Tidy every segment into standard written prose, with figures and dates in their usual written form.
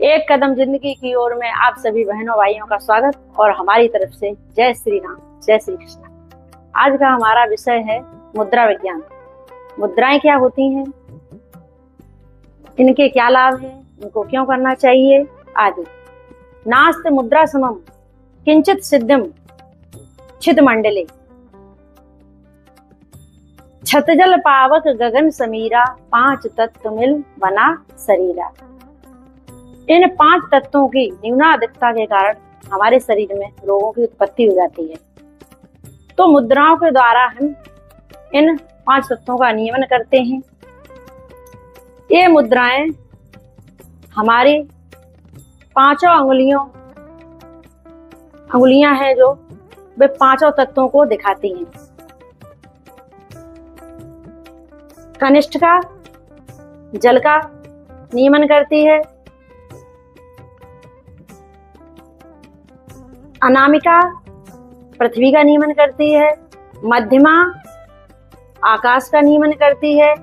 एक कदम जिंदगी की ओर में आप सभी बहनों भाइयों का स्वागत और हमारी तरफ से जय श्री राम, जय श्री कृष्ण। आज का हमारा विषय है मुद्रा विज्ञान। मुद्राएं क्या होती हैं, इनके क्या लाभ हैं, इनको क्यों करना चाहिए आदि। नास्ति मुद्रा समम किंचित सिद्धिम छिद मंडले, छतजल पावक गगन समीरा, पांच तत्व मिल बना शरीरा। इन पांच तत्वों की न्यूनाधिकता के कारण हमारे शरीर में रोगों की उत्पत्ति हो जाती है। तो मुद्राओं के द्वारा हम इन पांच तत्वों का नियमन करते हैं। ये मुद्राएं हमारी पांचों अंगुलियां हैं जो वे पांचों तत्वों को दिखाती हैं। कनिष्ठिका जल का नियमन करती है, अनामिका पृथ्वी का नियमन करती है, मध्यमा आकाश का नियमन करती है,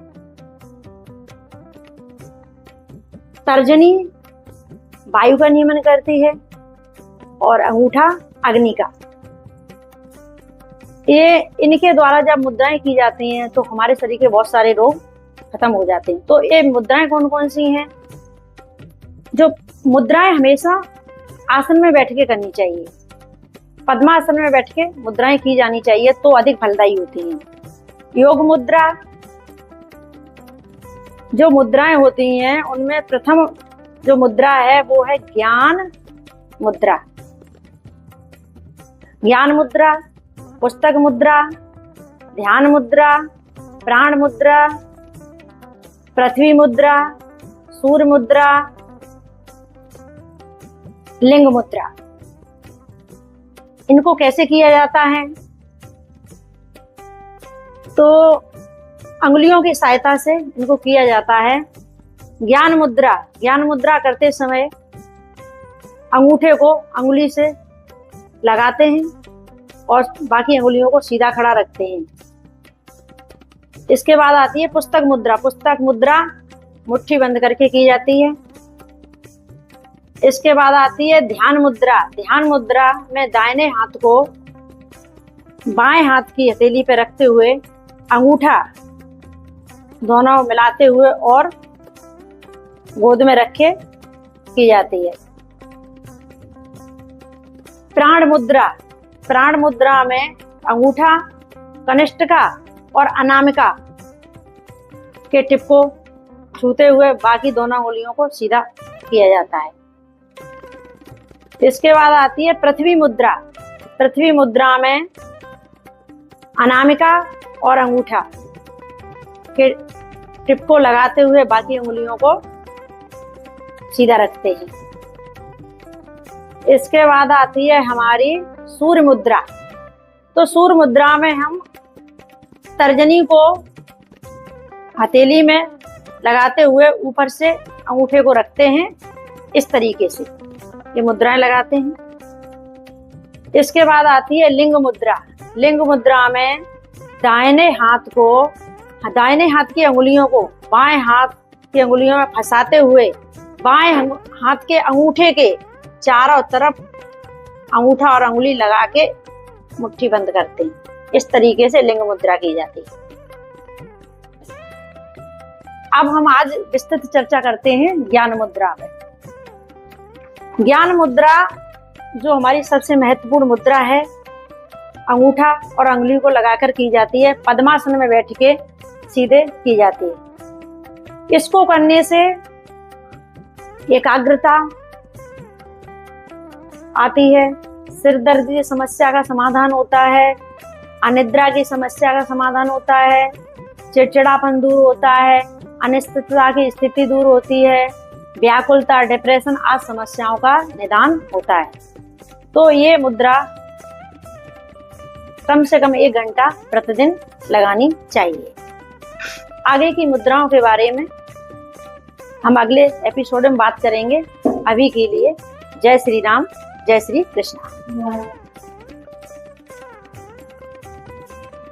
तर्जनी वायु का नियमन करती है और अंगूठा अग्नि का। ये इनके द्वारा जब मुद्राएं की जाती हैं तो हमारे शरीर के बहुत सारे रोग खत्म हो जाते हैं। तो ये मुद्राएं कौन कौन सी हैं? जो मुद्राएं हमेशा आसन में बैठ के करनी चाहिए। पद्मासन में बैठ के मुद्राएं की जानी चाहिए तो अधिक फलदायी होती हैं। योग मुद्रा जो मुद्राएं होती हैं उनमें प्रथम जो मुद्रा है वो है ज्ञान मुद्रा। ज्ञान मुद्रा, पुस्तक मुद्रा, ध्यान मुद्रा, प्राण मुद्रा, पृथ्वी मुद्रा, सूर्य मुद्रा, लिंग मुद्रा। इनको कैसे किया जाता है? तो अंगुलियों की सहायता से इनको किया जाता है। ज्ञान मुद्रा करते समय अंगूठे को अंगुली से लगाते हैं और बाकी अंगुलियों को सीधा खड़ा रखते हैं। इसके बाद आती है पुस्तक मुद्रा मुट्ठी बंद करके की जाती है। इसके बाद आती है ध्यान मुद्रा में दाहिने हाथ को बाएं हाथ की हथेली पे रखते हुए अंगूठा दोनों मिलाते हुए और गोद में रखे की जाती है। प्राण मुद्रा में अंगूठा कनिष्ठिका और अनामिका के टिप को छूते हुए बाकी दोनों अंगुलियों को सीधा किया जाता है। इसके बाद आती है पृथ्वी मुद्रा में अनामिका और अंगूठा के टिप को लगाते हुए बाकी अंगुलियों को सीधा रखते हैं। इसके बाद आती है हमारी सूर्य मुद्रा। तो सूर्य मुद्रा में हम तर्जनी को हथेली में लगाते हुए ऊपर से अंगूठे को रखते हैं, इस तरीके से ये मुद्राएं लगाते हैं। इसके बाद आती है लिंग मुद्रा में दाहिने हाथ की अंगुलियों को बाएं हाथ की अंगुलियों में फंसाते हुए बाएं हाथ के अंगूठे के चारों तरफ अंगूठा और अंगुली लगा के मुट्ठी बंद करते हैं। इस तरीके से लिंग मुद्रा की जाती है। अब हम आज विस्तृत चर्चा करते हैं ज्ञान मुद्रा में। ज्ञान मुद्रा जो हमारी सबसे महत्वपूर्ण मुद्रा है, अंगूठा और अंगुली को लगाकर की जाती है। पद्मासन में बैठ के सीधे की जाती है। इसको करने से एकाग्रता आती है, सिर दर्द की समस्या का समाधान होता है, अनिद्रा की समस्या का समाधान होता है, चिड़चिड़ापन दूर होता है, अनिश्चितता की स्थिति दूर होती है, व्याकुलता, डिप्रेशन आदि समस्याओं का निदान होता है। तो ये मुद्रा कम से कम 1 घंटा प्रतिदिन लगानी चाहिए। आगे की मुद्राओं के बारे में हम अगले एपिसोड में बात करेंगे। अभी के लिए जय श्री राम, जय श्री कृष्ण।